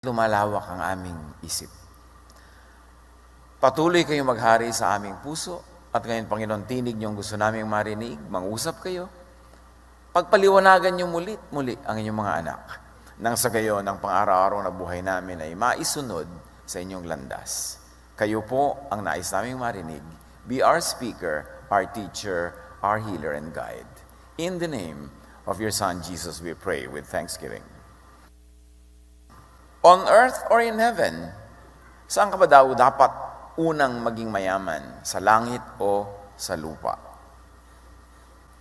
lumalawak ang aming isip. Patuloy kayong maghari sa aming puso at ngayon, Panginoon, tinig niyong gusto naming marinig, mangusap kayo. Pagpaliwanagan niyo muli ang inyong mga anak nang sa gayon ang pang-araw-araw na buhay namin ay maisunod sa inyong landas. Kayo po ang nais naming marinig. Be our speaker, our teacher, our healer and guide. In the name of your Son, Jesus, we pray with thanksgiving. On earth or in heaven, saan ka ba daw dapat unang maging mayaman? Sa langit o sa lupa?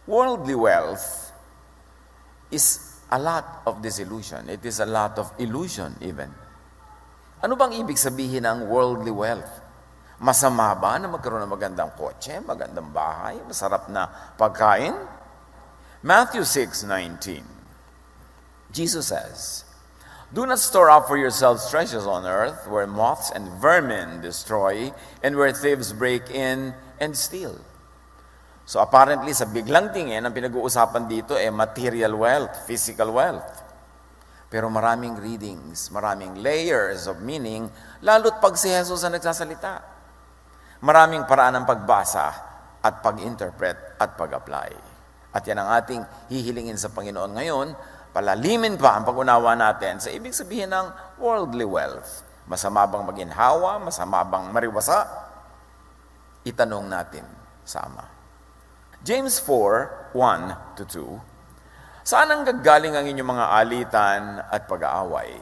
Worldly wealth is a lot of disillusion. It is a lot of illusion even. Ano bang ibig sabihin ng worldly wealth? Masama ba na magkaroon ng magandang kotse, magandang bahay, masarap na pagkain? Matthew 6:19. Jesus says, "Do not store up for yourselves treasures on earth, where moths and vermin destroy, and where thieves break in and steal." So apparently, sa biglang tingin, ang pinag-uusapan dito ay material wealth, physical wealth. Pero maraming readings, maraming layers of meaning, lalo't pag si Jesus ang nagsasalita. Maraming paraan ng pagbasa at pag-interpret at pag-apply. At yan ang ating hihilingin sa Panginoon ngayon, palalimin pa ang pag-unawa natin sa ibig sabihin ng worldly wealth. Masama bang maginhawa? Masama bang mariwasa? Itanong natin sa Ama. James 4:1-2. Saan ang gagaling ang inyong mga alitan at pag-aaway?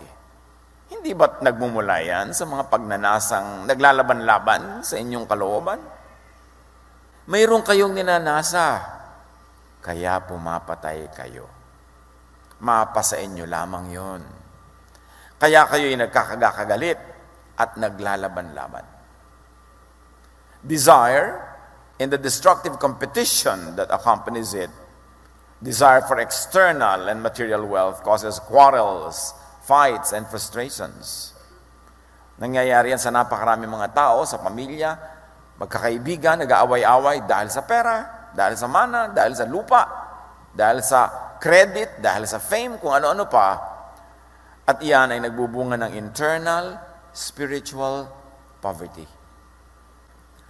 Hindi ba't nagmumula yan sa mga pagnanasang naglalaban-laban sa inyong kalooban? Mayroon kayong ninanasa, kaya pumapatay kayo. Mapa sa inyo lamang yon. Kaya kayo'y nagkakagalit at naglalaban-laban. Desire and the destructive competition that accompanies it, desire for external and material wealth causes quarrels, fights, and frustrations. Nangyayari yan sa napakaraming mga tao, sa pamilya, magkakaibigan, nag-aaway-away dahil sa pera, dahil sa mana, dahil sa lupa, dahil sa credit, dahil sa fame, kung ano-ano pa. At iyan ay nagbubunga ng internal, spiritual poverty.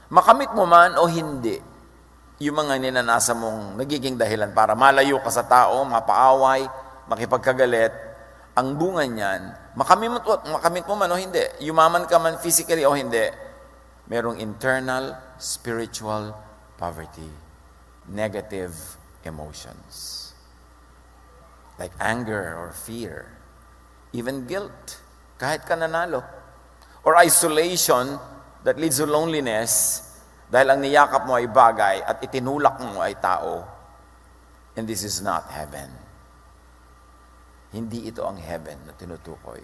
Makamit mo man o hindi, yung mga ninanasa mong nagiging dahilan para malayo ka sa tao, mapaaway, makipagkagalit, ang bunga niyan, makamit mo man o hindi, yumaman ka man physically o hindi, merong internal, spiritual poverty, negative emotions. Like anger or fear, even guilt, kahit ka nanalo. Or isolation that leads to loneliness dahil ang niyakap mo ay bagay at itinulak mo ay tao. And this is not heaven. Hindi ito ang heaven na tinutukoy.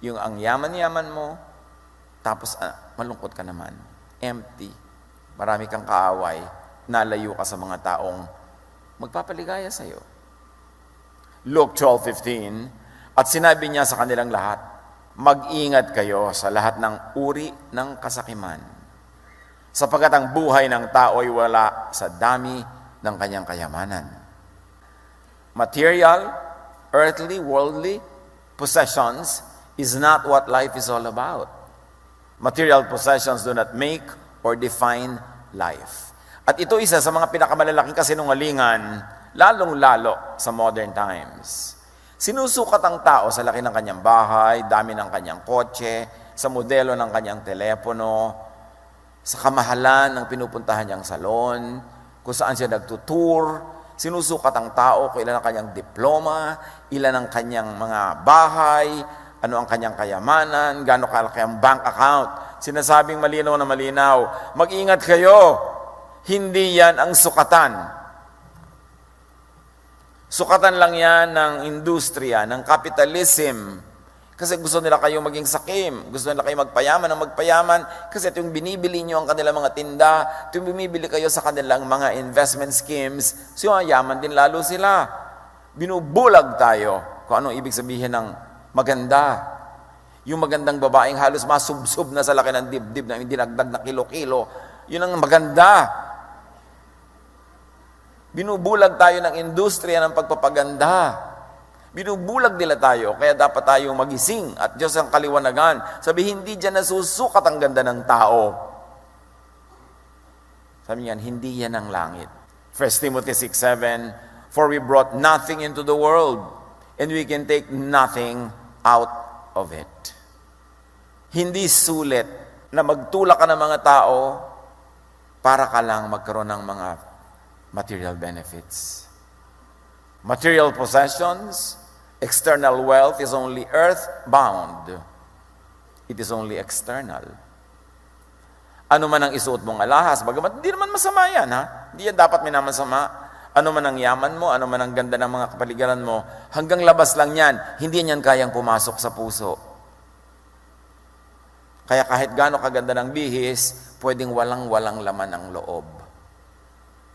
Yung ang yaman-yaman mo, tapos malungkot ka naman. Empty. Marami kang kaaway. Nalayo ka sa mga taong magpapaligaya sa'yo. Luke 12:15, at sinabi niya sa kanilang lahat, mag-ingat kayo sa lahat ng uri ng kasakiman, sapagkat ang buhay ng tao ay wala sa dami ng kanyang kayamanan. Material, earthly, worldly possessions is not what life is all about. Material possessions do not make or define life. At ito isa sa mga pinakamalalaking kasinungalingan, lalong-lalo sa modern times. Sinusukat ang tao sa laki ng kanyang bahay, dami ng kanyang kotse, sa modelo ng kanyang telepono, sa kamahalan ng pinupuntahan niyang salon, kung saan siya nagtutour. Sinusukat ang tao kung ilan ang kanyang diploma, ilan ang kanyang mga bahay, ano ang kanyang kayamanan, gaano kalaki ang bank account. Sinasabing malinaw na malinaw, mag-ingat kayo, hindi yan ang sukatan. Sukatan lang yan ng industriya, ng capitalism. Kasi gusto nila kayong maging sakim. Gusto nila kayong magpayaman ng magpayaman. Kasi ito yung binibili nyo ang kanilang mga tinda. Ito yung bumibili kayo sa kanilang mga investment schemes. So yaman din lalo sila. Binubulag tayo kung anong ibig sabihin ng maganda. Yung magandang babaeng halos masubsob na sa laki ng dibdib na hindi nagdag na kilo-kilo. Yun ang maganda. Binubulag tayo ng industriya ng pagpapaganda. Binubulag nila tayo, kaya dapat tayong magising at Diyos ang kaliwanagan. Sabi, hindi dyan nasusukat ang ganda ng tao. Sabi niyan, hindi yan ang langit. 1 Timothy 6:7, for we brought nothing into the world, and we can take nothing out of it. Hindi sulit na magtulak ka ng mga tao para ka lang magkaroon ng mga material benefits. Material possessions, external wealth is only earthbound. It is only external. Ano man ang isuot mong alahas, bagamat hindi naman masama yan, ha? Hindi yan dapat minamasama. Ano man ang yaman mo, ano man ang ganda ng mga kapaligiran mo, hanggang labas lang yan, hindi yan kayang pumasok sa puso. Kaya kahit gaano kaganda ng bihis, pwedeng walang-walang laman ang loob.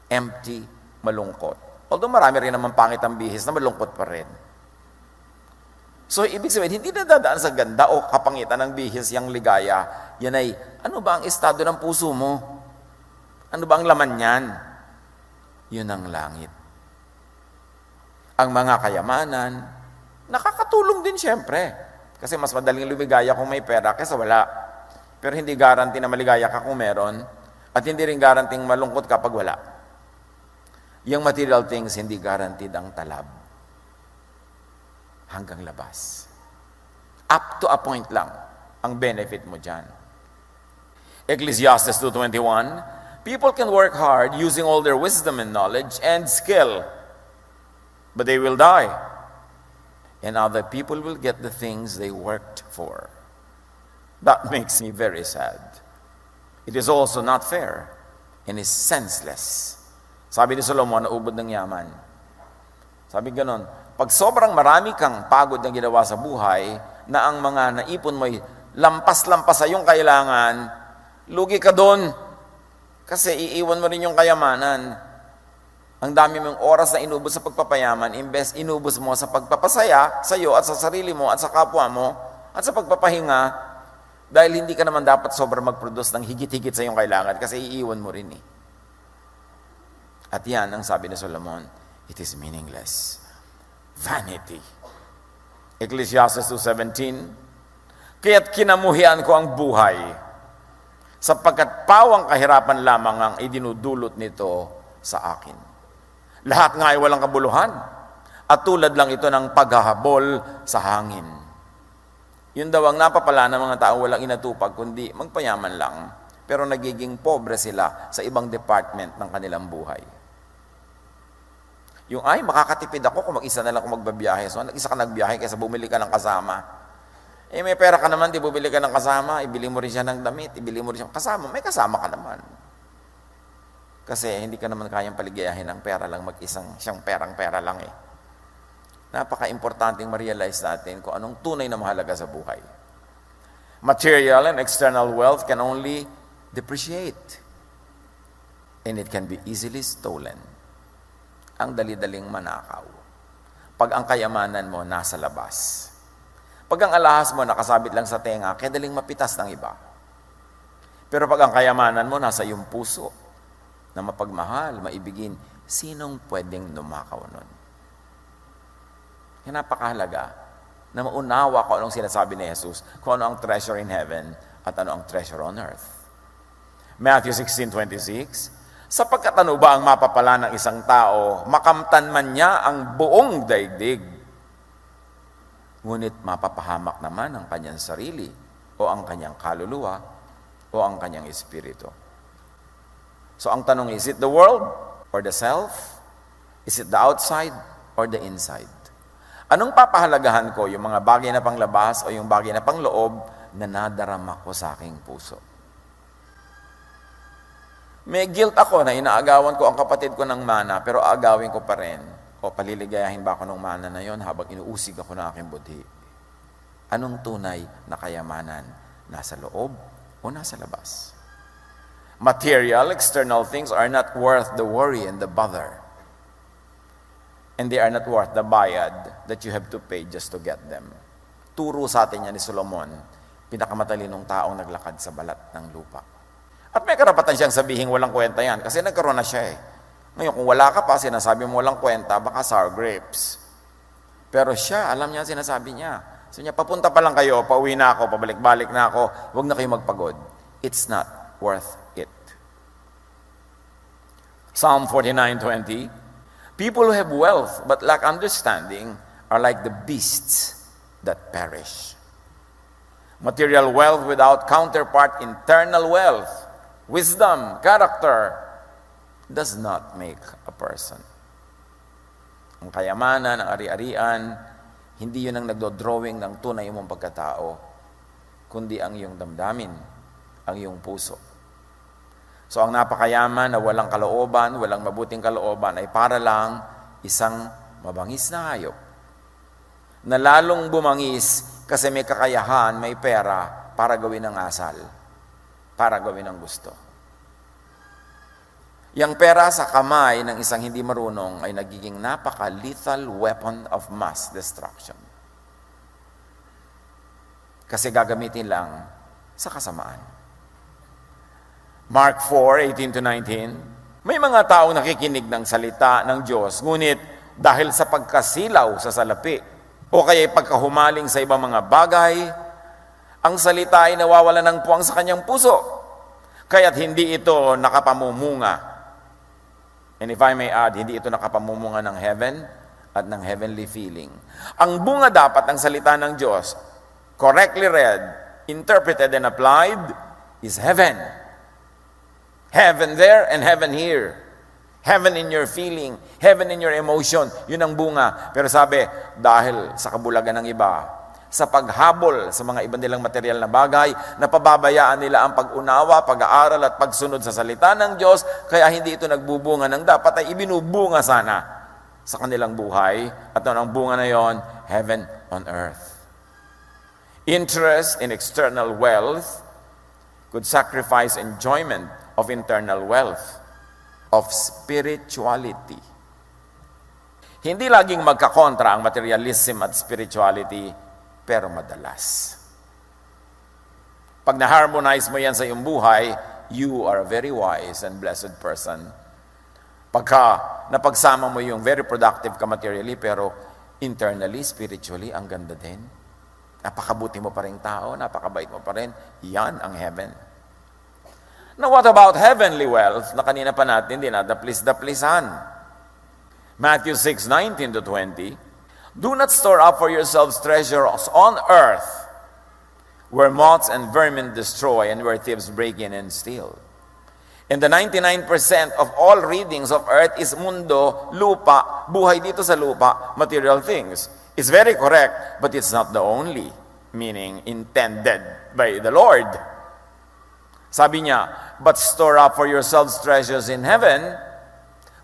Empty, malungkot. Although marami rin naman pangit ang bihis na malungkot pa rin. So, ibig sabihin, hindi na dadaan sa ganda o kapangitan ng bihis yung ligaya. Yan ay, ano ba ang estado ng puso mo? Ano ba ang laman niyan? Yun ang langit. Ang mga kayamanan, nakakatulong din siyempre. Kasi mas madaling lumigaya kung may pera kaysa wala. Pero hindi guarantee na maligaya ka kung meron. At hindi rin guarantee malungkot kapag wala. Yung material things, hindi guaranteed ang talab. Hanggang labas. Up to a point lang ang benefit mo dyan. Ecclesiastes 2:21, people can work hard using all their wisdom and knowledge and skill, but they will die. And other people will get the things they worked for. That makes me very sad. It is also not fair and is senseless. Sabi ni Solomon, naubod ng yaman. Sabi ganon, pag sobrang marami kang pagod na ginawa sa buhay, na ang mga naipon mo'y lampas-lampas sa iyong kailangan, lugi ka doon. Kasi iiwan mo rin yung kayamanan. Ang dami mong oras na inubos sa pagpapayaman, imbes inubos mo sa pagpapasaya sa iyo at sa sarili mo at sa kapwa mo at sa pagpapahinga, dahil hindi ka naman dapat sobrang mag-produce ng higit-higit sa iyong kailangan kasi iiwan mo rin eh. At yan ang sabi ni Solomon, it is meaningless. Vanity. Ecclesiastes 2:17, kaya't kinamuhian ko ang buhay, sapagkat pawang kahirapan lamang ang idinudulot nito sa akin. Lahat nga ay walang kabuluhan, at tulad lang ito ng paghahabol sa hangin. Yun daw ang napapala ng mga tao walang inatupag, kundi magpayaman lang, pero nagiging pobre sila sa ibang department ng kanilang buhay. Yung, ay, makakatipid ako kung mag-isa na lang kung magbabiyahe. So, nag-isa ka nagbiyahe kaysa bumili ka ng kasama. Eh, may pera ka naman, di bumili ka ng kasama, ibili mo rin siya ng damit, ibili mo rin siya kasama. May kasama ka naman. Kasi hindi ka naman kayang paligayahin ng pera lang, mag-isang siyang perang-pera lang eh. Napaka-importanting ma-realize natin kung anong tunay na mahalaga sa buhay. Material and external wealth can only depreciate. And it can be easily stolen. Ang dali-daling manakaw. Pag ang kayamanan mo nasa labas. Pag ang alahas mo nakasabit lang sa tenga, kaya daling mapitas ng iba. Pero pag ang kayamanan mo nasa iyong puso, na mapagmahal, maibigin, sinong pwedeng numakaw nun? Yan napakahalaga na maunawa ko anong sinasabi ni Jesus, kung ano ang treasure in heaven at ano ang treasure on earth. Matthew 16:26, sapagkat ano ba ang mapapala ng isang tao, makamtan man niya ang buong daigdig, ngunit mapapahamak naman ang kanyang sarili o ang kanyang kaluluwa o ang kanyang espiritu. So ang tanong, is it the world or the self? Is it the outside or the inside? Anong papahalagahan ko, yung mga bagay na panglabas o yung bagay na pangloob na nadarama ko sa aking puso? May guilt ako na inaagawan ko ang kapatid ko ng mana, pero aagawin ko pa rin. O paliligayahin ba ako ng mana na yon habang inuusig ako ng aking budhi? Anong tunay na kayamanan? Nasa loob o nasa labas? Material, external things are not worth the worry and the bother. And they are not worth the bayad that you have to pay just to get them. Turo sa atin yan ni Solomon, pinakamatalinong taong naglakad sa balat ng lupa. At may karapatan siyang sabihin walang kwenta yan, kasi nagkaroon na siya eh. Ngayon, kung wala ka pa, sinasabi mo walang kwenta, baka sour grapes. Pero siya, alam niya, sinasabi niya. Sabi niya, papunta pa lang kayo, pauwi na ako, pabalik-balik na ako, huwag na kayo magpagod. It's not worth it. Psalm 49:20, people who have wealth but lack understanding are like the beasts that perish. Material wealth without counterpart, internal wealth, wisdom, character, does not make a person. Ang kayamanan, ang ari-arian, hindi yun ang nagdo-drawing ng tunay mong pagkatao, kundi ang iyong damdamin, ang iyong puso. So ang napakayaman na walang kalooban, walang mabuting kalooban ay para lang isang mabangis na hayop na lalong bumangis kasi may kakayahan, may pera para gawin ang asal, para gawin ang gusto. Yang pera sa kamay ng isang hindi marunong ay nagiging napaka-lethal weapon of mass destruction. Kasi gagamitin lang sa kasamaan. Mark 4:18-19, may mga taong nakikinig ng salita ng Diyos, ngunit dahil sa pagkasilaw sa salapi o kaya pagkahumaling sa ibang mga bagay, ang salita ay nawawala ng puwang sa kanyang puso, kaya't hindi ito nakapamumunga. And if I may add, hindi ito nakapamumunga ng heaven at ng heavenly feeling. Ang bunga dapat ng salita ng Diyos, correctly read, interpreted and applied, is heaven. Heaven there and heaven here. Heaven in your feeling, heaven in your emotion. Yun ang bunga. Pero sabi, dahil sa kabulagan ng iba, sa paghabol sa mga iba nilang material na bagay, napababayaan nila ang pag-unawa, pag-aaral at pagsunod sa salita ng Diyos, kaya hindi ito nagbubunga ng dapat ay ibinubunga sana sa kanilang buhay. At ano ang bunga na yon? Heaven on earth. Interest in external wealth could sacrifice enjoyment of internal wealth, of spirituality. Hindi laging magkakontra ang materialism at spirituality, pero madalas. Pag na-harmonize mo yan sa iyong buhay, you are a very wise and blessed person. Pagka napagsama mo yung very productive ka materially, pero internally, spiritually, ang ganda din. Napakabuti mo pa rin tao, napakabait mo pa rin. Yan ang heaven. Now what about heavenly wealth na kanina pa natin dinadaplis-daplisan? Matthew 6:19-20, do not store up for yourselves treasures on earth, where moths and vermin destroy and where thieves break in and steal. And the 99% of all readings of earth is mundo, lupa, buhay dito sa lupa, material things. It's very correct, but it's not the only meaning intended by the Lord. Sabi niya, but store up for yourselves treasures in heaven,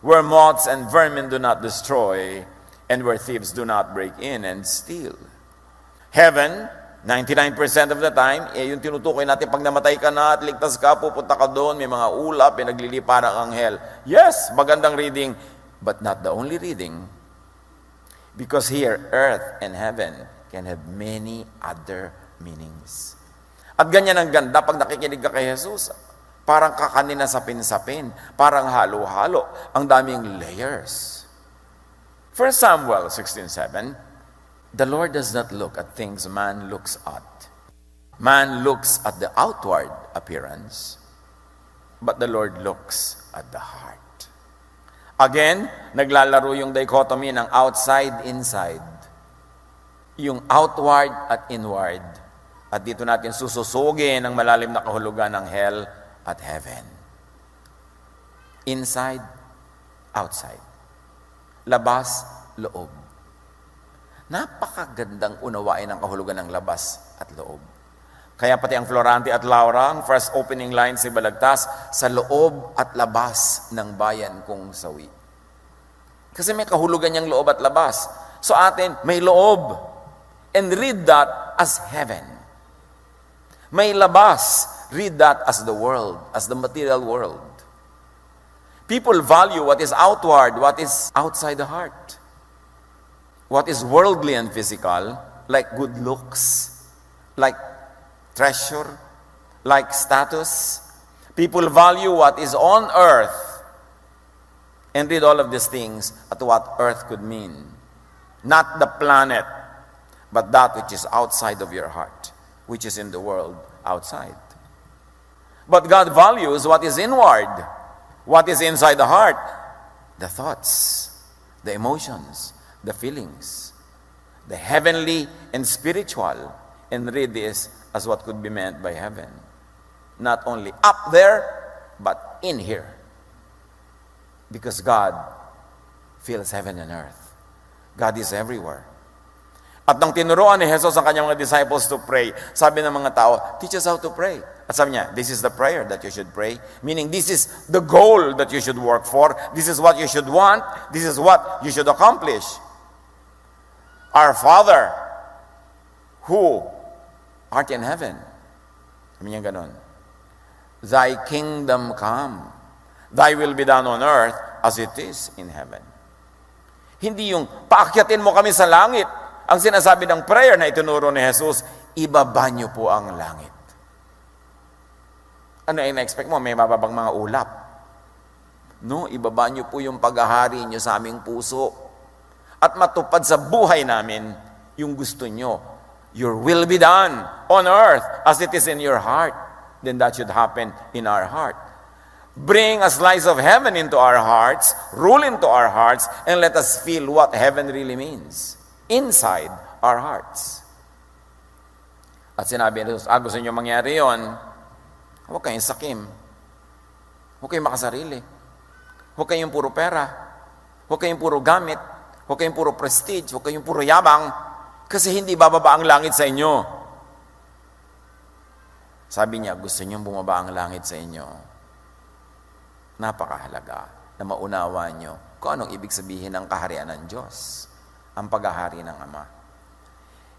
where moths and vermin do not destroy, and where thieves do not break in and steal. Heaven, 99% of the time, yung tinutukoy natin, pag namatay ka na at ligtas ka, pupunta ka doon, may mga ulap, may naglilipa ng anghel. Yes, magandang reading, but not the only reading. Because here, earth and heaven can have many other meanings. At ganyan ang ganda pag nakikinig ka kay Jesus. Parang kakanina sapin-sapin, parang halo-halo, ang daming layers. 1 Samuel 16:7, the Lord does not look at things man looks at. Man looks at the outward appearance, but the Lord looks at the heart. Again, naglalaro yung dichotomy ng outside-inside. Yung outward at inward. At dito natin sususugin ang malalim na kahulugan ng hell at heaven. Inside, outside. Labas, loob. Napakagandang unawain ang kahulugan ng labas at loob. Kaya pati ang Florante at Laura, ang first opening line si Balagtas, sa loob at labas ng bayan kong sawi. Kasi may kahulugan niyang loob at labas. So atin, may loob. And read that as heaven. May labas. Read that as the world, as the material world. People value what is outward, what is outside the heart. What is worldly and physical, like good looks, like treasure, like status. People value what is on earth and read all of these things at what earth could mean. Not the planet, but that which is outside of your heart, which is in the world outside. But God values what is inward, what is inside the heart, the thoughts, the emotions, the feelings, the heavenly and spiritual. And read this as what could be meant by heaven. Not only up there, but in here. Because God fills heaven and earth. God is everywhere. At nang tinuruan ni Jesus ang kanyang mga disciples to pray, sabi ng mga tao, teach us how to pray. At sabi niya, this is the prayer that you should pray. Meaning, this is the goal that you should work for. This is what you should want. This is what you should accomplish. Our Father, who art in heaven. Sabi niya ganon. Thy kingdom come. Thy will be done on earth as it is in heaven. Hindi yung paakyatin mo kami sa langit. Ang sinasabi ng prayer na itinuro ni Jesus, ibaba niyo po ang langit. Ano yung na-expect mo? May mababang mga ulap. No, ibaba niyo po yung paghahari niyo sa aming puso. At matupad sa buhay namin yung gusto niyo. Your will be done on earth as it is in your heart. Then that should happen in our heart. Bring a slice of heaven into our hearts, rule into our hearts, and let us feel what heaven really means inside our hearts. At sinabi ni Jesus, gusto niyo mangyari yon, huwag kayong sakim. Huwag kayong makasarili. Huwag kayong puro pera. Huwag kayong puro gamit. Huwag kayong puro prestige. Huwag kayong puro yabang. Kasi hindi bababa ang langit sa inyo. Sabi niya, gusto niyong bumaba ang langit sa inyo. Napakahalaga na maunawa niyo kung anong ibig sabihin ng kaharian ng Diyos. Ang paghahari ng Ama.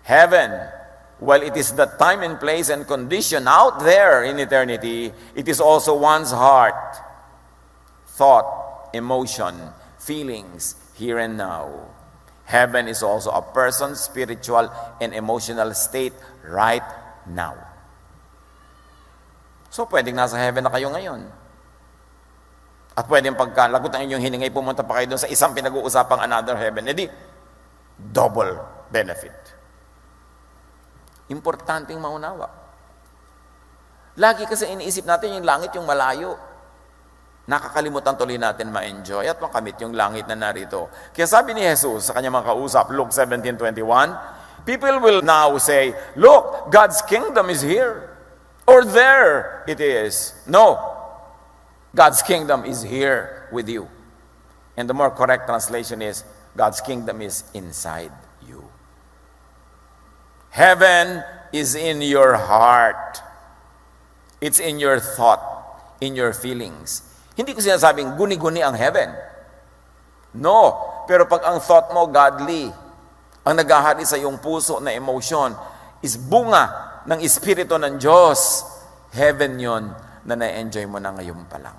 Heaven, while it is the time and place and condition out there in eternity, it is also one's heart, thought, emotion, feelings, here and now. Heaven is also a person's spiritual and emotional state right now. So, pwedeng nasa heaven na kayo ngayon. At pwedeng pagkalagot ang inyong hiningay, pumunta pa kayo doon sa isang pinag-uusapang another heaven. Edi, double benefit. Importanteng maunawa. Lagi kasi iniisip natin yung langit, yung malayo. Nakakalimutan tuloy natin ma-enjoy at makamit yung langit na narito. Kaya sabi ni Jesus sa kanyang mga kausap, Luke 17:21, people will now say, look, God's kingdom is here. Or there it is. No. God's kingdom is here with you. And the more correct translation is, God's kingdom is inside you. Heaven is in your heart. It's in your thought, in your feelings. Hindi ko sinasabing guni-guni ang heaven. No. Pero pag ang thought mo godly, ang naghahari sa iyong puso na emotion is bunga ng Espiritu ng Diyos, heaven yon na na-enjoy mo na ngayon pa lang.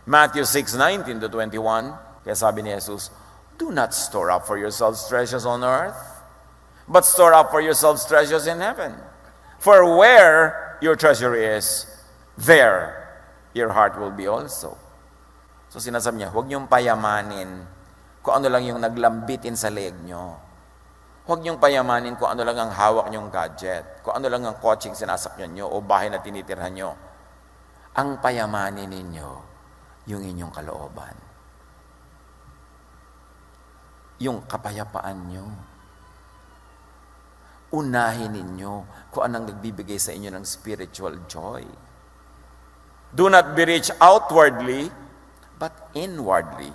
Matthew 6:19-21, kaya sabi ni Jesus, do not store up for yourselves treasures on earth, but store up for yourselves treasures in heaven. For where your treasure is, there your heart will be also. So sinasabi niya, huwag niyong payamanin kung ano lang yung naglambitin sa leeg niyo. Huwag niyong payamanin kung ano lang ang hawak niyong gadget, kung ano lang ang coaching sinasakyan niyo o bahay na tinitirhan niyo. Ang payamanin ninyo, yung inyong kalooban. Yung kapayapaan nyo. Unahin ninyo kung anong nagbibigay sa inyo ng spiritual joy. Do not be rich outwardly, but inwardly.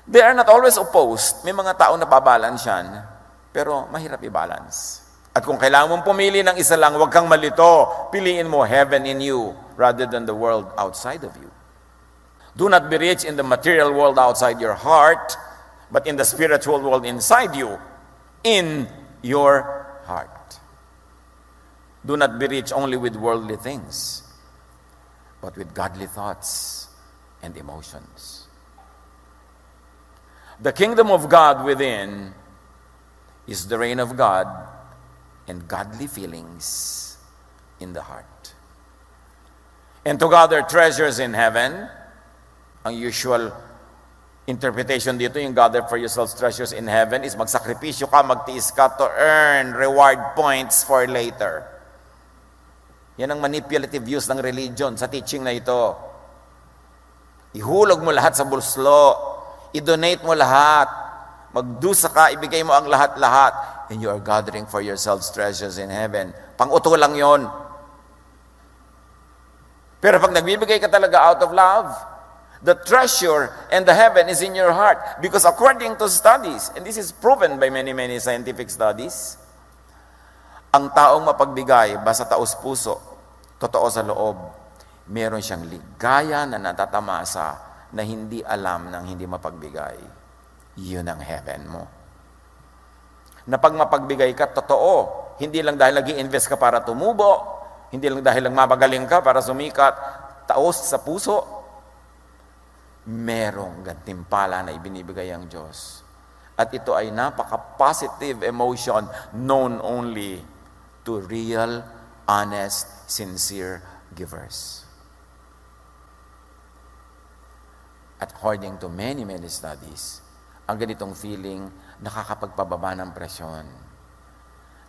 They are not always opposed. May mga tao na babalance yan, pero mahirap i-balance. At kung kailangan mong pumili ng isa lang, huwag kang malito. Piliin mo heaven in you rather than the world outside of you. Do not be rich in the material world outside your heart, but in the spiritual world inside you, in your heart. Do not be rich only with worldly things, but with godly thoughts and emotions. The kingdom of God within is the reign of God and godly feelings in the heart. And to gather treasures in heaven, ang usual Interpretation dito, yung gather for yourselves treasures in heaven is magsakripisyo ka, magtiis ka to earn reward points for later. Yan ang manipulative use ng religion sa teaching na ito. Ihulog mo lahat sa bulslo. I-donate mo lahat. Magdusa ka, ibigay mo ang lahat-lahat. And you are gathering for yourselves treasures in heaven. Pang-uto lang yon. Pero pag nagbibigay ka talaga out of love, the treasure and the heaven is in your heart. Because according to studies, and this is proven by many scientific studies, ang taong mapagbigay, basta taos puso, totoo sa loob, meron siyang ligaya na natatamasa na hindi alam ng hindi mapagbigay. Yun ang heaven mo. Na pag mapagbigay ka, totoo, hindi lang dahil nag-i-invest ka para tumubo, hindi lang dahil lang mapagaling ka para sumikat, taos sa puso, merong gantimpala na ibinibigay ang Diyos. At ito ay napaka-positive emotion known only to real, honest, sincere givers. At according to many studies, ang ganitong feeling nakakapagpababa ng presyon,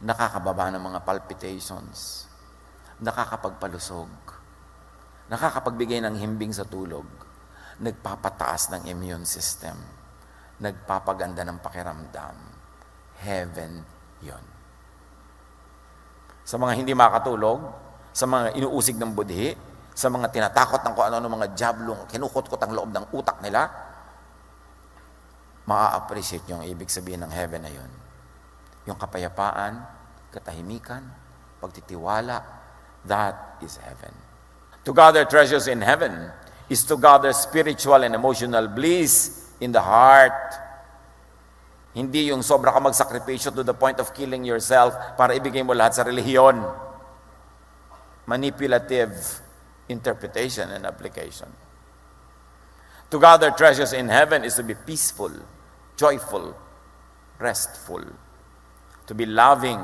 nakakababa ng mga palpitations, nakakapagpalusog, nakakapagbigay ng himbing sa tulog, nagpapataas ng immune system, nagpapaganda ng pakiramdam. Heaven yon. Sa mga hindi makatulog, sa mga inuusig ng budhi, sa mga tinatakot ng kung ano mga jablong, kinukot-kot ang loob ng utak nila, maa-appreciate yung ibig sabihin ng heaven na yun. Yung kapayapaan, katahimikan, pagtitiwala, that is heaven. To gather treasures in heaven is to gather spiritual and emotional bliss in the heart. Hindi yung sobra ka magsakripisyo to the point of killing yourself para ibigay mo lahat sa relihiyon. Manipulative interpretation and application. To gather treasures in heaven is to be peaceful, joyful, restful. To be loving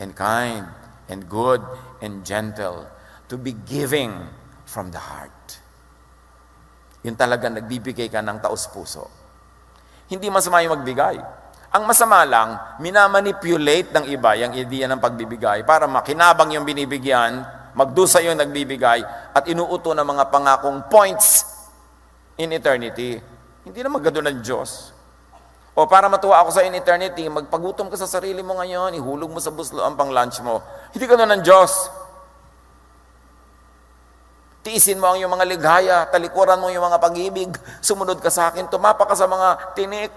and kind and good and gentle. To be giving from the heart. Yun talaga nagbibigay ka ng taos-puso. Hindi masama yung magbigay. Ang masama lang, minamanipulate ng iba yung ideya ng pagbibigay para makinabang yung binibigyan, magdusa yung nagbibigay, at inuuto ng mga pangakong points in eternity. Hindi naman gano'n ng Diyos. O para matuwa ako sa in eternity, magpagutom ka sa sarili mo ngayon, ihulog mo sa buslo ang pang-lunch mo. Hindi gano'n ng Diyos. Tiisin mo ang iyong mga ligaya, talikuran mo yung mga pag-ibig, sumunod ka sa akin, tumapa ka sa mga tinik.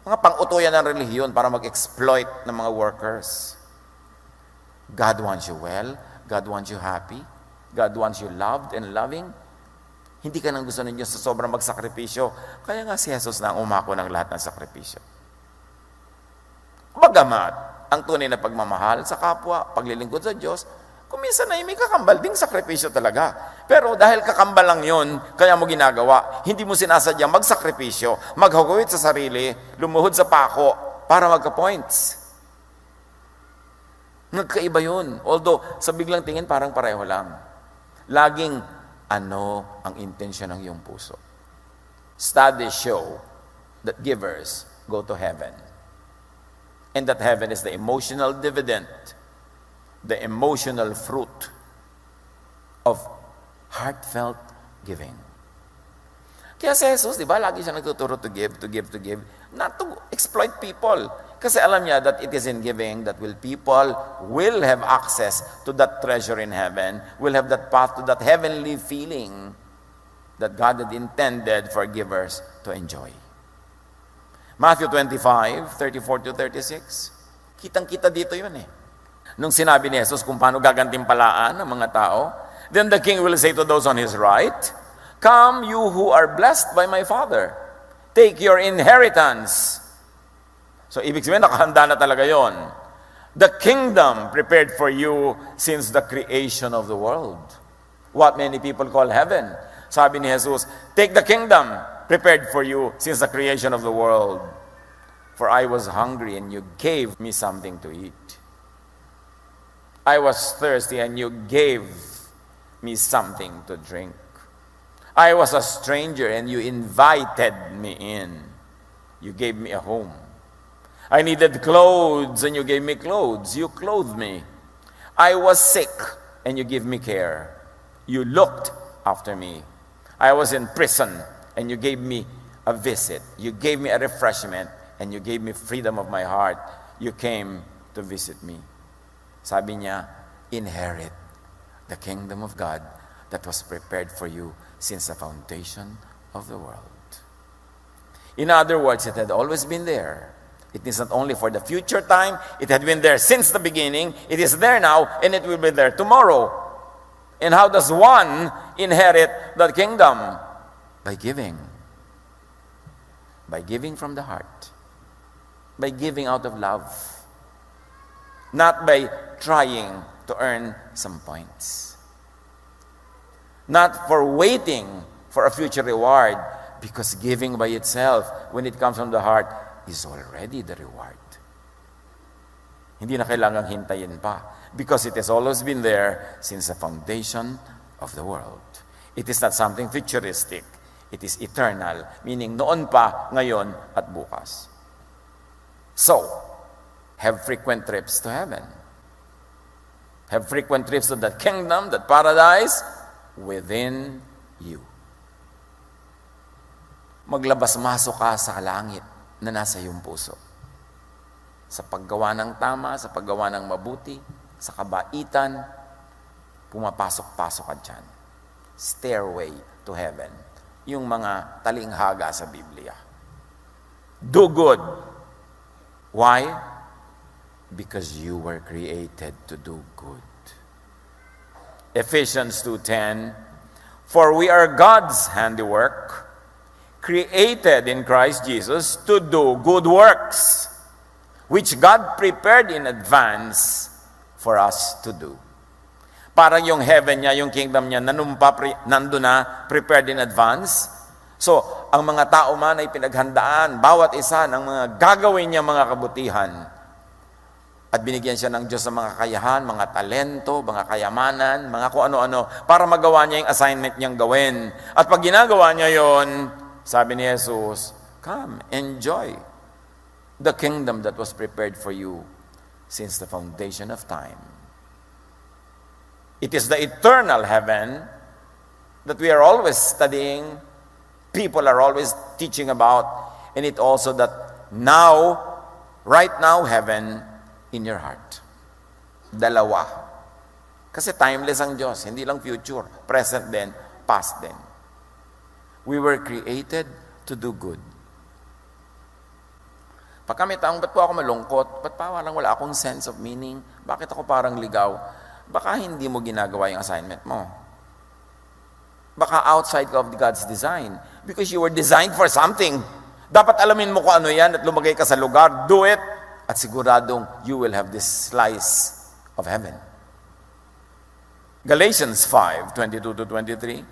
Mga pang-utoyan ng relihiyon para mag-exploit ng mga workers. God wants you well, God wants you happy, God wants you loved and loving. Hindi ka nang gusto ng Diyos sa sobrang magsakripisyo. Kaya nga si Jesus na ang umako ng lahat ng sakripisyo. Bagamat, ang tunay na pagmamahal sa kapwa, paglilingkod sa Diyos, kung minsan na may kakambal ding sakripisyo talaga. Pero dahil kakambal lang yun, kaya mo ginagawa, hindi mo sinasadyang magsakripisyo, maghugawit sa sarili, lumuhod sa pako, para magka-points. Nagkaiba yun. Although, sa biglang tingin, parang pareho lang. Laging, ano ang intensyon ng iyong puso. Studies show that givers go to heaven. And that heaven is the emotional dividend, the emotional fruit of heartfelt giving. Kaya si Jesus, di ba, lagi siya nagtuturo to give, not to exploit people. Kasi alam niya that it is in giving that people will have access to that treasure in heaven, will have that path to that heavenly feeling that God had intended for givers to enjoy. Matthew 25, 34 to 36. Kitang-kita dito yun eh. Nung sinabi ni Jesus kung paano gagantimpalaan ng mga tao, then the king will say to those on his right, "Come, you who are blessed by my Father. Take your inheritance." So, ibig sabihin, nakahanda na talaga yon. The kingdom prepared for you since the creation of the world. What many people call heaven. Sabi ni Jesus, take the kingdom prepared for you since the creation of the world. For I was hungry and you gave me something to eat. I was thirsty and you gave me something to drink. I was a stranger and you invited me in. You gave me a home. I needed clothes and you gave me clothes. You clothed me. I was sick and you gave me care. You looked after me. I was in prison and you gave me a visit. You gave me a refreshment and you gave me freedom of my heart. You came to visit me. Sabi niya, inherit the kingdom of God that was prepared for you since the foundation of the world. In other words, it had always been there. It is not only for the future time, it had been there since the beginning, it is there now, and it will be there tomorrow. And how does one inherit that kingdom? By giving. By giving from the heart. By giving out of love. Not by trying to earn some points. Not for waiting for a future reward, because giving by itself, when it comes from the heart, is already the reward. Hindi na kailangang hintayin pa, because it has always been there since the foundation of the world. It is not something futuristic. It is eternal, meaning noon pa, ngayon, at bukas. So, have frequent trips to heaven. Have frequent trips to that kingdom, that paradise, within you. Maglabas-masok ka sa langit na nasa iyong puso. Sa paggawa ng tama, sa paggawa ng mabuti, sa kabaitan, pumapasok-pasok ka dyan. Stairway to heaven. Yung mga talinghaga sa Biblia. Do good. Why? Because you were created to do good. Ephesians 2:10, for we are God's handiwork, created in Christ Jesus to do good works, which God prepared in advance for us to do. Parang yung heaven niya, yung kingdom niya, nandun na, prepared in advance. So, ang mga tao man ay pinaghandaan, bawat isa ng mga gagawin niya mga kabutihan. At binigyan siya ng Diyos ng mga kakayahan, mga talento, mga kayamanan, mga kung ano-ano, para magawa niya yung assignment niyang gawin. At pag ginagawa niya yon, sabi ni Jesus, come, enjoy the kingdom that was prepared for you since the foundation of time. It is the eternal heaven that we are always studying, people are always teaching about, and it also that now, right now, heaven in your heart. Dalawa. Kasi timeless ang Diyos, hindi lang future, present din, past din. We were created to do good. Pag kami taong, ba't po ako malungkot? Ba't pa wala akong sense of meaning? Bakit ako parang ligaw? Baka hindi mo ginagawa yung assignment mo. Baka outside of God's design. Because you were designed for something. Dapat alamin mo kung ano yan at lumagay ka sa lugar. Do it. At siguradong you will have this slice of heaven. Galatians 5:22-23.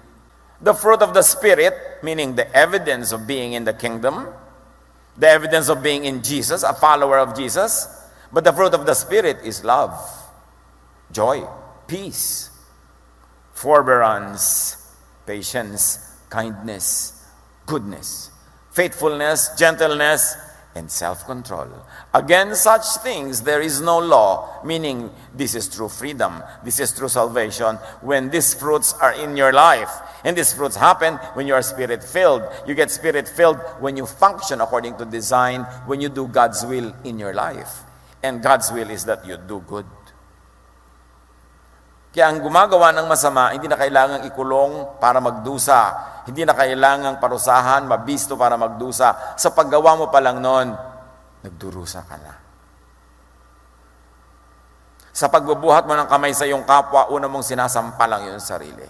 The fruit of the Spirit, meaning the evidence of being in the kingdom, the evidence of being in Jesus, a follower of Jesus. But the fruit of the Spirit is love, joy, peace, forbearance, patience, kindness, goodness, faithfulness, gentleness, and self-control. Against such things there is no law, meaning this is true freedom, this is true salvation, when these fruits are in your life. And these fruits happen when you are Spirit-filled. You get Spirit-filled when you function according to design, when you do God's will in your life. And God's will is that you do good. Kaya ang gumagawa ng masama, hindi na kailangang ikulong para magdusa. Hindi na kailangang parusahan, mabisto para magdusa. Sa paggawa mo pa lang noon, nagdurusa ka na. Sa pagbubuhat mo ng kamay sa iyong kapwa, una mong sinasampa lang yung sarili.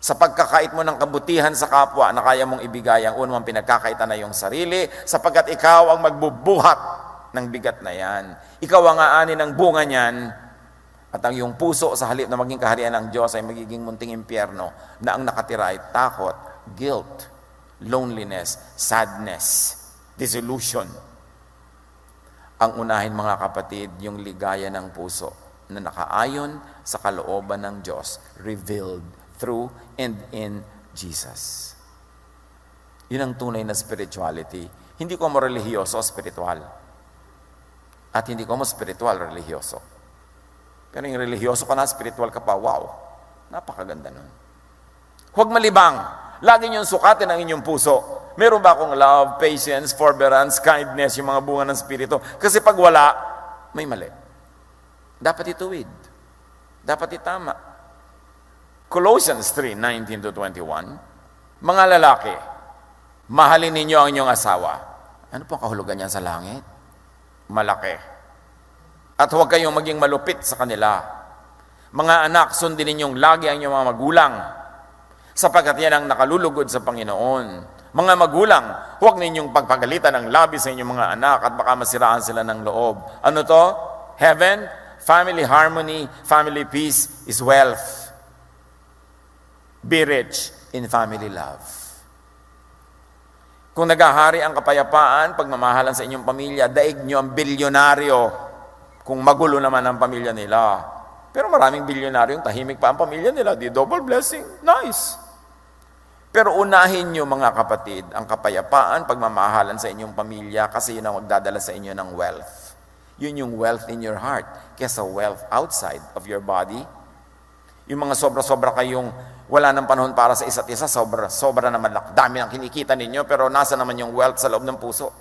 Sa pagkakait mo ng kabutihan sa kapwa na kaya mong ibigay, ang una mong pinagkakaitan na yung sarili, sapagkat ikaw ang magbubuhat ng bigat na yan. Ikaw ang aanin ng bunga niyan, at ang iyong puso sa halip na maging kaharian ng Diyos ay magiging munting impyerno na ang nakatira ay takot, guilt, loneliness, sadness, disillusion. Ang unahin mga kapatid, yung ligaya ng puso na nakaayon sa kalooban ng Diyos, revealed through and in Jesus. Yun ang tunay na spirituality. Hindi ko mo relihiyoso, spiritual. At hindi ko mo spiritual, relihiyoso. Pero yung relihiyoso ka na, spiritual ka pa, wow, napakaganda nun. Huwag malibang. Lagi niyong sukatin ang inyong puso. Meron ba akong love, patience, forbearance, kindness, yung mga bunga ng Espiritu? Kasi pag wala, may mali. Dapat ituwid. Dapat itama. Colossians 3:19-21, mga lalaki, mahalin ninyo ang inyong asawa. Ano po ang kahulugan niyan sa langit? Malaki. At huwag kayong maging malupit sa kanila. Mga anak, sundin ninyong lagi ang inyong mga magulang, sapagkat yan ang nakalulugod sa Panginoon. Mga magulang, huwag ninyong pagpagalitan ng labi sa inyong mga anak at baka masiraan sila ng loob. Ano to? Heaven, family harmony, family peace is wealth. Be rich in family love. Kung nagahari ang kapayapaan, pagmamahalan sa inyong pamilya, daig nyo ang bilyonaryo kung magulo naman ang pamilya nila. Pero maraming bilyonaryong tahimik pa ang pamilya nila. Di double blessing. Nice. Pero unahin nyo mga kapatid, ang kapayapaan, pagmamahalan sa inyong pamilya kasi yun ang magdadala sa inyo ng wealth. Yun yung wealth in your heart kesa wealth outside of your body. Yung mga sobra-sobra kayong wala ng panahon para sa isa't isa, sobra naman, dami ang kinikita ninyo, pero nasa naman yung wealth sa loob ng puso.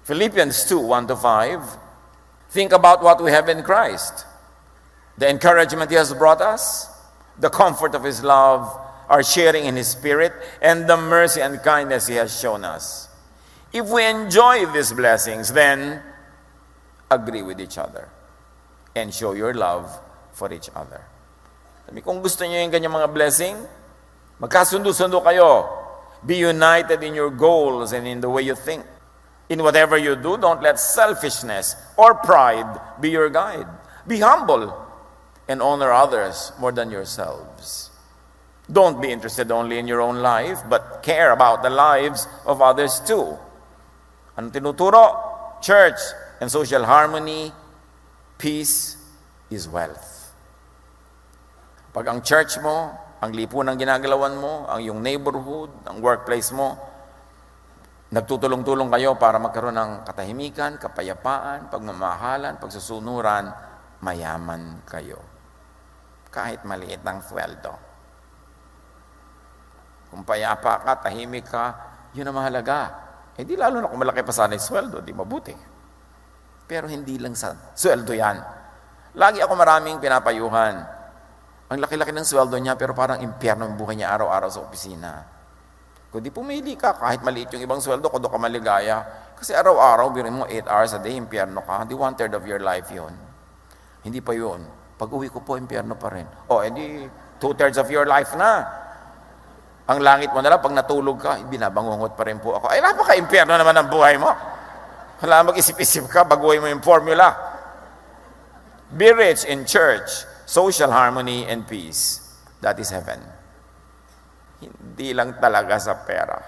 Philippians 2:1-5, think about what we have in Christ. The encouragement He has brought us, the comfort of His love, our sharing in His Spirit, and the mercy and kindness He has shown us. If we enjoy these blessings, then agree with each other and show your love for each other. Kung gusto niyo yung ganyang mga blessing, magkasundo-sundo kayo. Be united in your goals and in the way you think. In whatever you do, don't let selfishness or pride be your guide. Be humble and honor others more than yourselves. Don't be interested only in your own life, but care about the lives of others too. Ang tinuturo? Church and social harmony, peace is wealth. Pag ang church mo, ang lipunang ginagalawan mo, ang iyong neighborhood, ang workplace mo, nagtutulong-tulong kayo para magkaroon ng katahimikan, kapayapaan, pagmamahalan, pagsusunuran, mayaman kayo. Kahit maliit ang sweldo. Kung payapa ka, tahimik ka, yun ang mahalaga. Eh di lalo na kung malaki pa sana yung sweldo, di mabuti. Pero hindi lang sa sweldo yan. Lagi ako maraming pinapayuhan. Ang laki-laki ng sweldo niya, pero parang impyerno ang buhay niya araw-araw sa opisina. Kung di pumili ka, kahit maliit yung ibang sweldo, kung doon ka maligaya, kasi araw-araw, birin mo 8 hours a day, impyerno ka, di 1/3 of your life yun. Hindi pa yun. Pag uwi ko po, impyerno pa rin. O, edi 2/3 of your life na. Ang langit mo na lang, pag natulog ka, binabangungot pa rin po ako. Ay, napaka-impyerno naman ang buhay mo. Wala mag-isip-isip ka, baguhin mo yung formula. Be rich in church, social harmony and peace. That is heaven. Hindi lang talaga sa pera.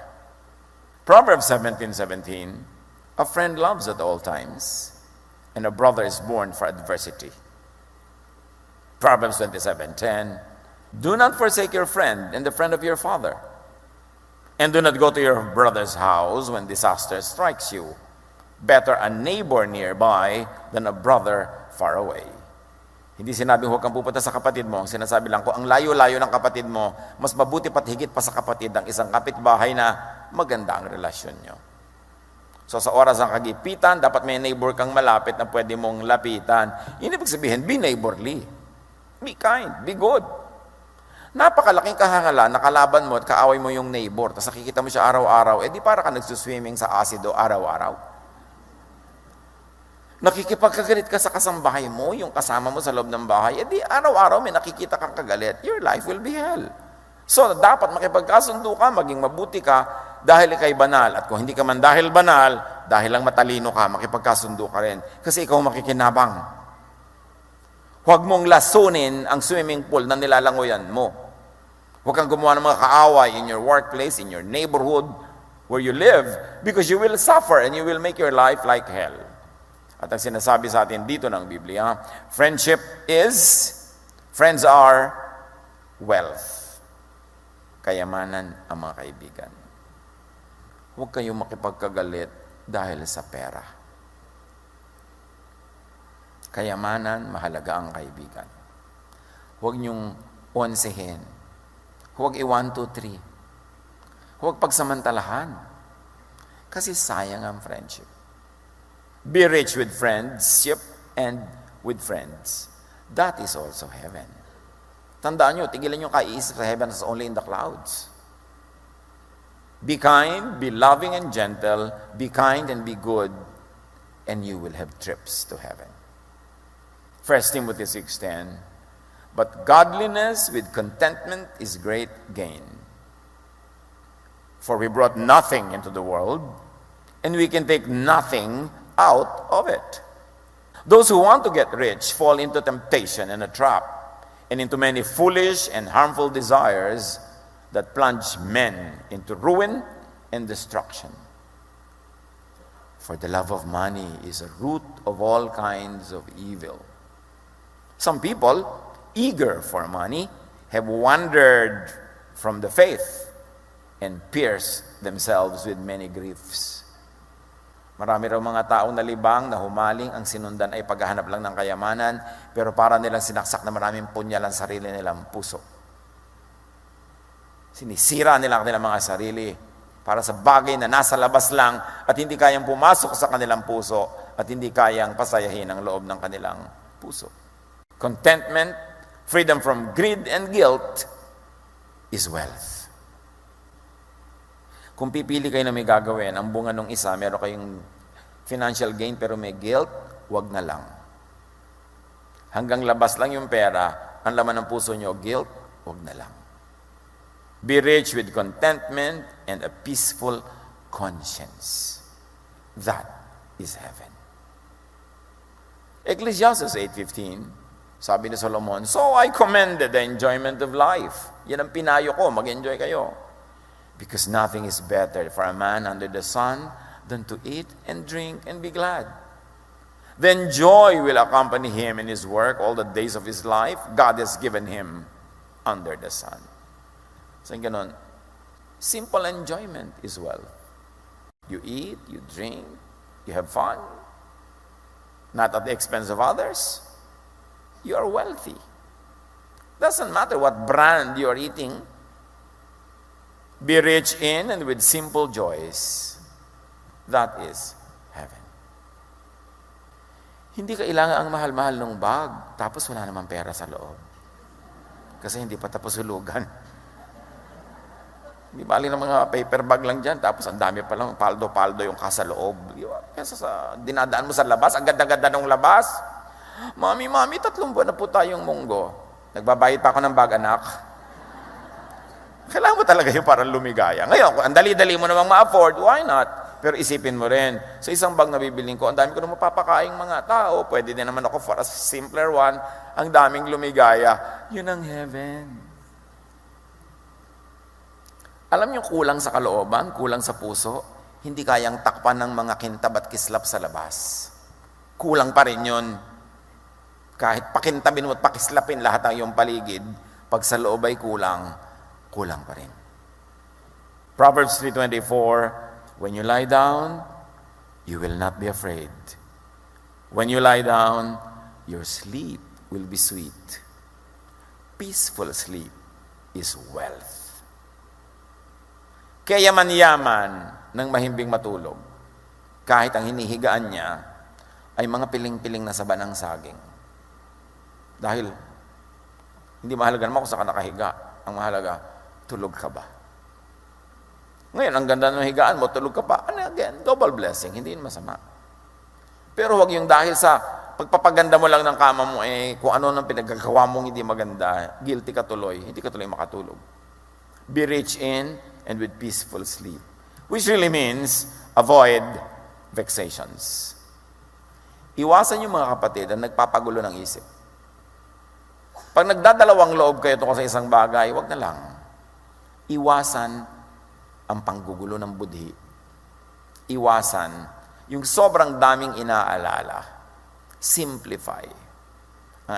Proverbs 17:17, a friend loves at all times, and a brother is born for adversity. Proverbs 27:10, do not forsake your friend and the friend of your father, and do not go to your brother's house when disaster strikes you. Better a neighbor nearby than a brother far away. Hindi sinabing huwag kang pupunta sa kapatid mo. Sinasabi lang ko, ang layo-layo ng kapatid mo, mas mabuti pat higit pa sa kapatid ang isang kapitbahay na maganda ang relasyon nyo. So sa oras ng kagipitan, dapat may neighbor kang malapit na pwede mong lapitan. Yun ibig sabihin, be neighborly. Be kind, be good. Napakalaking kahangalan, nakalaban mo at kaaway mo yung neighbor, tapos nakikita mo siya araw-araw, di para ka nagsuswimming sa asido araw-araw. Nakikipagkagalit ka sa kasambahay mo, yung kasama mo sa loob ng bahay, di araw-araw may nakikita kang kagalit, your life will be hell. So, dapat makipagkasundo ka, maging mabuti ka, dahil ikay banal. At kung hindi ka man dahil banal, dahil lang matalino ka, makipagkasundo ka rin. Kasi ikaw makikinabang. Huwag mong lasunin ang swimming pool na nilalangoyan mo. Huwag kang gumawa ng mga kaaway in your workplace, in your neighborhood, where you live, because you will suffer and you will make your life like hell. At ang sinasabi sa atin dito ng Biblia, friends are wealth. Kayamanan ang mga kaibigan. Huwag kayong makipagkagalit dahil sa pera. Kayamanan, mahalaga ang kaibigan. Huwag niyong onsehin. Huwag i-1, 2, 3. Huwag pagsamantalahan. Kasi sayang ang friendship. Be rich with friendship and with friends. That is also heaven. Tandaan nyo, tigilan nyo kaiisip sa heaven as only in the clouds. Be kind, be loving and gentle, be kind and be good, and you will have trips to heaven. 1 Timothy 6:10, but godliness with contentment is great gain. For we brought nothing into the world, and we can take nothing out of it. Those who want to get rich fall into temptation and a trap, and into many foolish and harmful desires that plunge men into ruin and destruction. For the love of money is a root of all kinds of evil. Some people, eager for money, have wandered from the faith and pierced themselves with many griefs. Marami raw mga taong nalibang na humaling, ang sinundan ay paghahanap lang ng kayamanan, pero para nilang sinaksak na maraming punyal ang sarili nilang puso. Sinisira nila ang kanilang mga sarili para sa bagay na nasa labas lang at hindi kayang pumasok sa kanilang puso at hindi kayang pasayahin ang loob ng kanilang puso. Contentment, freedom from greed and guilt is wealth. Kung pipili kayo na may gagawin, ang bunga ng isa, meron kayong financial gain pero may guilt, wag na lang. Hanggang labas lang yung pera, ang laman ng puso nyo, guilt, wag na lang. Be rich with contentment and a peaceful conscience. That is heaven. Ecclesiastes 8:15, sabi ni Solomon, so I commended the enjoyment of life. Yan ang pinayo ko, mag-enjoy kayo. Because nothing is better for a man under the sun than to eat and drink and be glad. Then joy will accompany him in his work all the days of his life. God has given him under the sun. So ganun, simple enjoyment is wealth. You eat, you drink, you have fun, not at the expense of others. You are wealthy. Doesn't matter what brand you are eating. Be rich in and with simple joys. That is heaven. Hindi kailangan ang mahal-mahal ng bag, tapos wala namang pera sa loob. Kasi hindi pa tapos hulugan. Di bali ng mga paper bag lang dyan, tapos ang dami pa lang, paldo-paldo yung kasa loob. Kaya sa dinadaan mo sa labas, ang ganda-ganda ng labas. Mami, 3 buwan na po tayong munggo. Nagbabayad pa ako ng bag, anak. Kailangan mo talaga yung parang lumigaya. Ngayon, kung ang dali-dali mo namang ma-afford, why not? Pero isipin mo rin, sa isang bag na bibiling ko, ang dami ko na mapapakaing mga tao, pwede din naman ako for a simpler one, ang daming lumigaya. Yun ang heaven. Alam niyo, kulang sa kalooban, kulang sa puso, hindi kayang takpan ng mga kintab at kislap sa labas. Kulang pa rin yun. Kahit pakintabin mo at pakislapin lahat ng iyong paligid, pag sa loob ay kulang, kulang pa rin. Proverbs 3:24, when you lie down, you will not be afraid. When you lie down, your sleep will be sweet. Peaceful sleep is wealth. Kaya yaman-yaman ng mahimbing matulog, kahit ang hinihigaan niya ay mga piling-piling na saba ng saging. Dahil hindi mahalaga naman kung saan ka nakahiga. Ang mahalaga, tulog ka ba? Ngayon, ang ganda ng higaan mo, tulog ka pa. Ano again? Double blessing. Hindi yun masama. Pero huwag yung dahil sa pagpapaganda mo lang ng kama mo, kung ano nang pinagkagawa mong hindi maganda, guilty ka tuloy, hindi ka tuloy makatulog. Be rich in and with peaceful sleep. Which really means, avoid vexations. Iwasan yung mga kapatid ang nagpapagulo ng isip. Pag nagdadalawang loob kayo tungkol sa isang bagay, wag na lang. Iwasan ang panggugulo ng budhi. Iwasan yung sobrang daming inaalala. Simplify.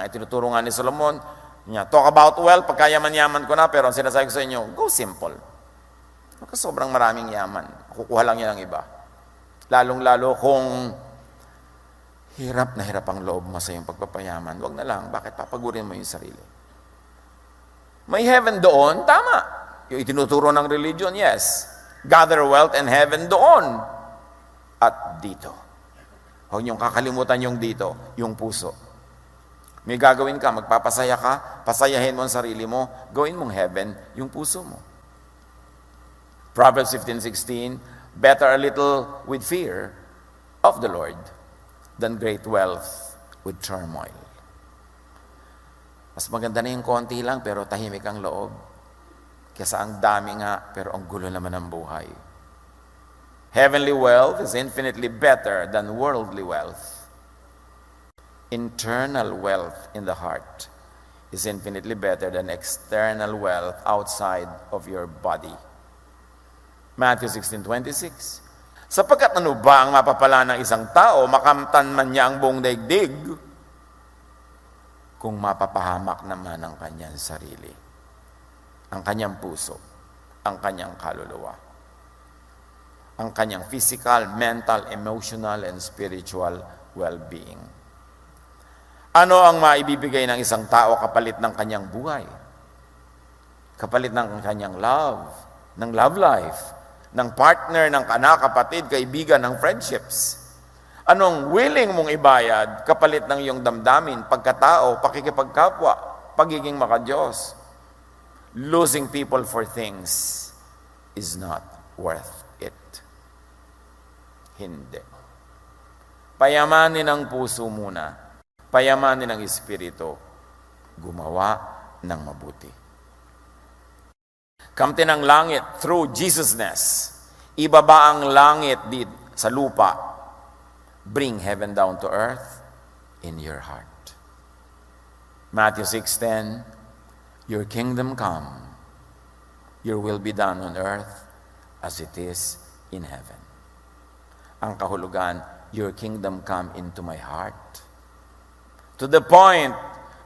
Itinuturo nga ni Solomon, Talk about wealth, pagkayaman-yaman ko na, pero ang sinasabi ko sa inyo, go simple. Huwag ka sobrang maraming yaman. Kukuha lang yan ang iba. Lalong-lalo kung hirap na hirap ang loob mo sa iyong pagpapayaman, huwag na lang. Bakit papagurin mo yung sarili? May heaven doon, tama. Yung itinuturo ng religion, yes. Gather wealth and heaven doon. At dito. Huwag niyong kakalimutan yung dito, yung puso. May gagawin ka, magpapasaya ka, pasayahin mo ang sarili mo, gawin mong heaven yung puso mo. Proverbs 15:16, better a little with fear of the Lord than great wealth with turmoil. Mas maganda na yung konti lang pero tahimik ang loob. Kesa ang dami nga pero ang gulo naman ng buhay. Heavenly wealth is infinitely better than worldly wealth. Internal wealth in the heart is infinitely better than external wealth outside of your body. Matthew 16:26. Sapagkat ano ba ang mapapala ng isang tao, makamtan man niya ang buong daigdig, kung mapapahamak naman ang kanyang sarili, ang kanyang puso, ang kanyang kaluluwa, ang kanyang physical, mental, emotional, and spiritual well-being. Ano ang maibibigay ng isang tao kapalit ng kanyang buhay? Kapalit ng kanyang love, ng love life, ng partner, ng anak, kapatid, kaibigan, ng friendships. Anong willing mong ibayad kapalit ng iyong damdamin, pagkatao, pakikipagkapwa, pagiging makadiyos? Losing people for things is not worth it. Hindi. Payamanin ang puso muna. Payamanin ang espiritu. Gumawa ng mabuti. Kamte ng langit through Jesusness. Ibaba ang langit dito sa lupa. Bring heaven down to earth in your heart. Matthew 6:10, your kingdom come, your will be done on earth as it is in heaven. Ang kahulugan, your kingdom come into my heart. To the point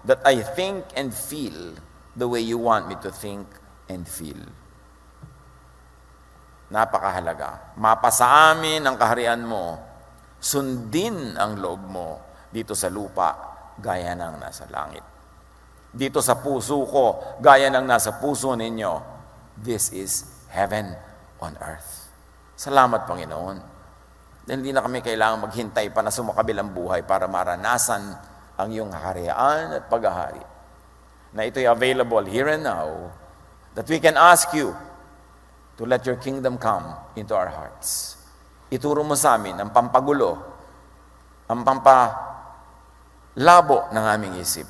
that I think and feel the way you want me to think and feel. Napakahalaga. Mapasa amin ang kaharian mo, sundin ang loob mo dito sa lupa, gaya ng nasa langit. Dito sa puso ko, gaya ng nasa puso ninyo. This is heaven on earth. Salamat, Panginoon. Dahil hindi na kami kailangan maghintay pa na sumakabilang buhay para maranasan ang iyong kaharian at paghahari. Na ito'y available here and now, that we can ask you to let your kingdom come into our hearts. Ituro mo sa amin ang pampagulo, ang pampalabo ng aming isip,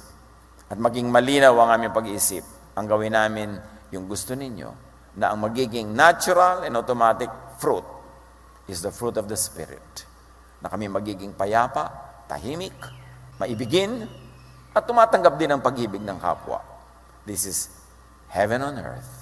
at maging malinaw ang aming pag-iisip. Ang gawin namin yung gusto ninyo, na ang magiging natural and automatic fruit is the fruit of the Spirit. Na kami magiging payapa, tahimik, maibigin, at tumatanggap din ng pag-ibig ng kapwa. This is heaven on earth